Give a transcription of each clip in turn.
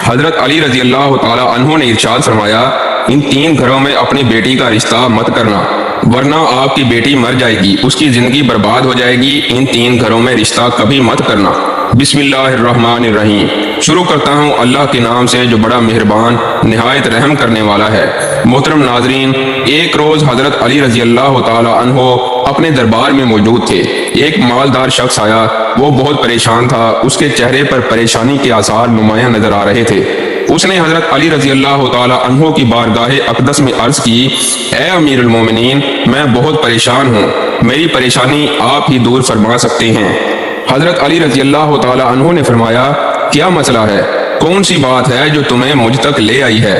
حضرت علی رضی اللہ تعالی عنہ نے ارشاد فرمایا، ان 3 گھروں میں اپنی بیٹی کا رشتہ مت کرنا، ورنہ آپ کی بیٹی مر جائے گی، اس کی زندگی برباد ہو جائے گی۔ ان 3 گھروں میں رشتہ کبھی مت کرنا۔ بسم اللہ الرحمن الرحیم۔ شروع کرتا ہوں اللہ کے نام سے جو بڑا مہربان نہایت رحم کرنے والا ہے۔ محترم ناظرین، ایک روز حضرت علی رضی اللہ تعالی عنہ اپنے دربار میں موجود تھے۔ ایک مالدار شخص آیا، وہ بہت پریشان تھا، اس کے چہرے پر پریشانی کے آثار نمایاں نظر آ رہے تھے۔ اس نے حضرت علی رضی اللہ تعالی عنہ کی بارگاہ اقدس میں عرض کی، اے امیر المومنین، میں بہت پریشان ہوں، میری پریشانی آپ ہی دور فرما سکتے ہیں۔ حضرت علی رضی اللہ تعالی عنہ نے فرمایا، کیا مسئلہ ہے؟ کون سی بات ہے جو تمہیں مجھ تک لے آئی ہے؟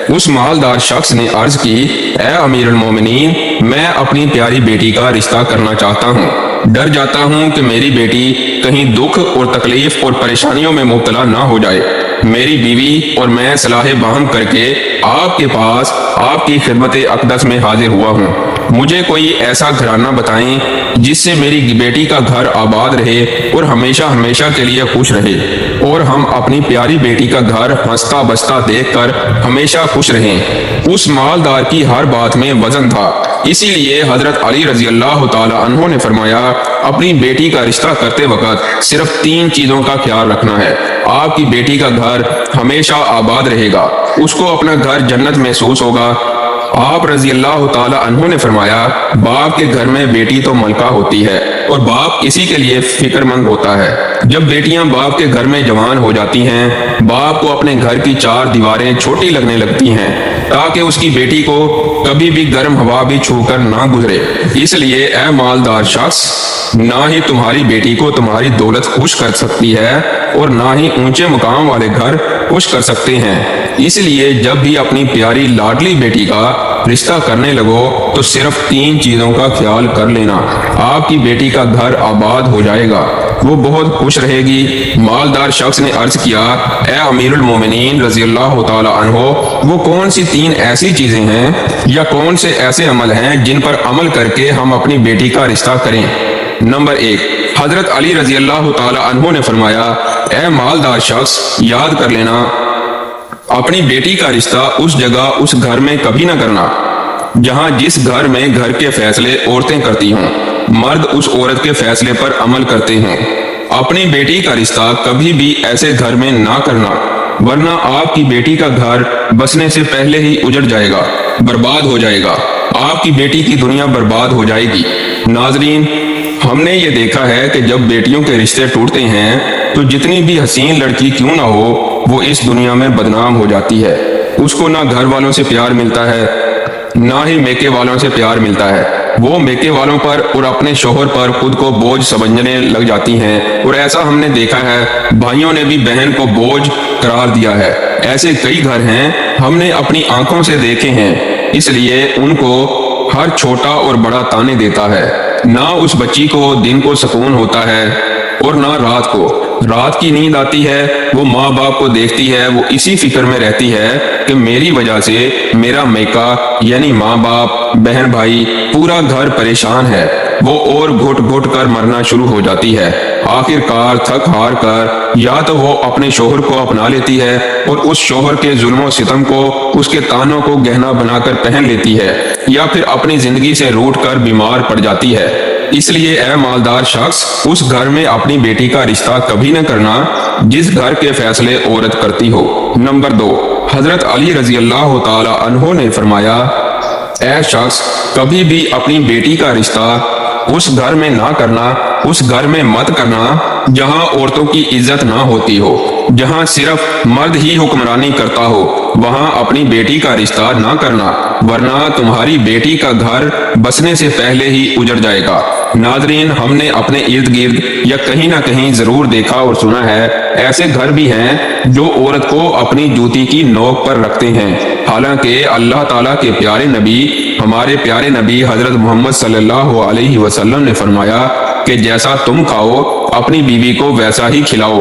اس مالدار شخص نے عرض کی، اے امیر المومنین، میں اپنی پیاری بیٹی کا رشتہ کرنا چاہتا ہوں۔ ڈر جاتا ہوں کہ میری بیٹی کہیں دکھ اور تکلیف اور پریشانیوں میں مبتلا نہ ہو جائے۔ میری بیوی اور میں صلاح باہم کر کے آپ کے پاس آپ کی خدمت اقدس میں حاضر ہوا ہوں۔ مجھے کوئی ایسا گھرانہ بتائیں جس سے میری بیٹی کا گھر آباد رہے اور ہمیشہ ہمیشہ کے لیے خوش رہے، اور ہم اپنی پیاری بیٹی کا گھر ہنستا بستا دیکھ کر ہمیشہ خوش رہیں۔ اس مالدار کی ہر بات میں وزن تھا، اسی لیے حضرت علی رضی اللہ تعالی عنہ نے فرمایا، اپنی بیٹی کا رشتہ کرتے وقت صرف 3 چیزوں کا خیال رکھنا ہے۔ آپ کی بیٹی کا گھر ہمیشہ آباد رہے گا، اس کو اپنا گھر جنت محسوس ہوگا۔ آپ رضی اللہ تعالی عنہ نے فرمایا، باپ کے گھر میں بیٹی تو ملکہ ہوتی ہے اور باپ اسی کے لیے فکر مند ہوتا ہے۔ جب بیٹیاں باپ کے گھر میں جوان ہو جاتی ہیں، باپ کو اپنے گھر کی 4 دیواریں چھوٹی لگنے لگتی ہیں تاکہ اس کی بیٹی کو کبھی بھی گرم ہوا بھی چھو کر نہ گزرے۔ اس لیے اے مالدار شخص، نہ ہی تمہاری بیٹی کو تمہاری دولت خوش کر سکتی ہے اور نہ ہی اونچے مقام والے گھر خوش کر سکتے ہیں۔ اس لیے جب بھی اپنی پیاری لاڈلی بیٹی کا رشتہ کرنے لگو تو صرف 3 چیزوں کا خیال کر لینا، آپ کی بیٹی کا گھر آباد ہو جائے گا، وہ بہت خوش رہے گی۔ مالدار شخص نے عرض کیا، اے امیر المومنین رضی اللہ تعالی عنہ، وہ کون سی 3 ایسی چیزیں ہیں یا کون سے ایسے عمل ہیں جن پر عمل کر کے ہم اپنی بیٹی کا رشتہ کریں؟ نمبر 1، حضرت علی رضی اللہ تعالی عنہ نے فرمایا، اے مالدار شخص، یاد کر لینا، اپنی بیٹی کا رشتہ اس جگہ اس گھر میں کبھی نہ کرنا جہاں جس گھر میں گھر کے فیصلے عورتیں کرتی ہوں، مرد اس عورت کے فیصلے پر عمل کرتے ہیں۔ اپنی بیٹی کا رشتہ کبھی بھی ایسے گھر میں نہ کرنا، ورنہ آپ کی بیٹی کا گھر بسنے سے پہلے ہی اجڑ جائے گا، برباد ہو جائے گا، آپ کی بیٹی کی دنیا برباد ہو جائے گی۔ ناظرین، ہم نے یہ دیکھا ہے کہ جب بیٹیوں کے رشتے ٹوٹتے ہیں تو جتنی بھی حسین لڑکی کیوں نہ ہو، وہ اس دنیا میں بدنام ہو جاتی ہے۔ اس کو نہ گھر والوں سے پیار ملتا ہے، نہ ہی میکے والوں سے پیار ملتا ہے۔ وہ میکے والوں پر اور اپنے شوہر پر خود کو بوجھ سمجھنے لگ جاتی ہیں، اور ایسا ہم نے دیکھا ہے بھائیوں نے بھی بہن کو بوجھ قرار دیا ہے۔ ایسے کئی گھر ہیں، ہم نے اپنی آنکھوں سے دیکھے ہیں، اس لیے ان کو ہر چھوٹا اور بڑا تانے دیتا ہے۔ نہ اس بچی کو دن کو سکون ہوتا ہے اور نہ رات کو۔ رات کی نیند آتی ہے، وہ ماں باپ کو دیکھتی ہے، وہ اسی فکر میں رہتی ہے کہ میری وجہ سے میرا میکا یعنی ماں باپ، بہن بھائی، پورا گھر پریشان ہے۔ وہ اور گھٹ گھٹ کر مرنا شروع ہو جاتی ہے۔ آخر کار تھک ہار کر یا تو وہ اپنے شوہر کو اپنا لیتی ہے اور اس شوہر کے ظلم و ستم کو، اس کے تانوں کو گہنا بنا کر پہن لیتی ہے، یا پھر اپنی زندگی سے روٹ کر بیمار پڑ جاتی ہے۔ اس لیے اے مالدار شخص، اس گھر میں اپنی بیٹی کا رشتہ کبھی نہ کرنا جس گھر کے فیصلے عورت کرتی ہو۔ نمبر 2، حضرت علی رضی اللہ تعالی عنہ نے فرمایا، اے شخص، کبھی بھی اپنی بیٹی کا رشتہ اس گھر میں نہ کرنا، اس گھر میں مت کرنا جہاں عورتوں کی عزت نہ ہوتی ہو، جہاں صرف مرد ہی حکمرانی کرتا ہو، وہاں اپنی بیٹی کا رشتہ نہ کرنا، ورنہ تمہاری بیٹی کا گھر بسنے سے پہلے ہی اجڑ جائے گا۔ ناظرین، ہم نے اپنے ارد گرد یا کہیں نہ کہیں ضرور دیکھا اور سنا ہے، ایسے گھر بھی ہیں جو عورت کو اپنی جوتی کی نوک پر رکھتے ہیں، حالانکہ اللہ تعالیٰ کے پیارے نبی، ہمارے پیارے نبی حضرت محمد صلی اللہ علیہ وسلم نے فرمایا کہ جیسا تم کھاؤ اپنی بیوی کو ویسا ہی کھلاؤ،